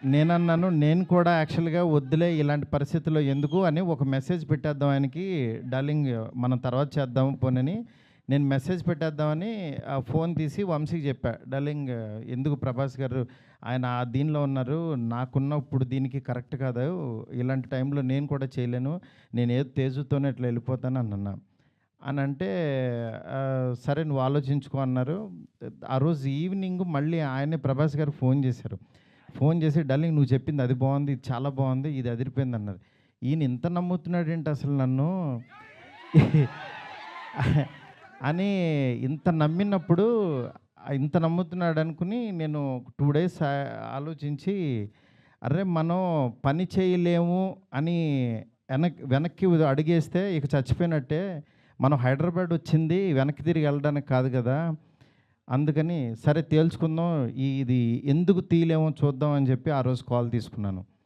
నేనన్నాను, నేను కూడా యాక్చువల్‌గా వద్దులే ఇలాంటి పరిస్థితుల్లో ఎందుకు అని ఒక మెసేజ్ పెట్టేద్దాం ఆయనకి, డార్లింగ్ మనం తర్వాత చేద్దాం పోనని నేను మెసేజ్ పెట్టేద్దామని ఫోన్ తీసి వంశీకి చెప్పా. డార్లింగ్ ఎందుకు ప్రభాస్ గారు ఆయన ఆ దీనిలో ఉన్నారు. నాకున్న ఇప్పుడు దీనికి కరెక్ట్ కాదు. ఇలాంటి టైంలో నేను కూడా చేయలేను. నేనేదో తేజుతోనే ఇట్లా వెళ్ళిపోతాను అనన్నా. అనంటే సరే నువ్వు ఆలోచించుకో అన్నారు. ఆ రోజు ఈవినింగ్ మళ్ళీ ఆయనే ప్రభాస్ గారు ఫోన్ చేశారు. ఫోన్ చేసి డార్లింగ్ నువ్వు చెప్పింది అది బావుంది. ఇది చాలా బావుంది. ఇది అదిరిపోయిందన్నారు. ఈయన ఇంత నమ్ముతున్నాడేంటి అసలు నన్ను అని ఇంత నమ్మినప్పుడు ఇంత నమ్ముతున్నాడనుకుని నేను 2 డేస్ ఆలోచించి అర్రే! మనం పని చేయలేము అని వెనక్కి అడుగేస్తే ఇక చచ్చిపోయినట్టే. మనం హైదరాబాద్ వచ్చింది వెనక్కి తిరిగి వెళ్ళడానికి కాదు గదా! అందుకని సరే తేల్చుకుందాం. ఇది ఎందుకు తీయలేమో చూద్దాం అని చెప్పి ఆ రోజు కాల్ తీసుకున్నాను.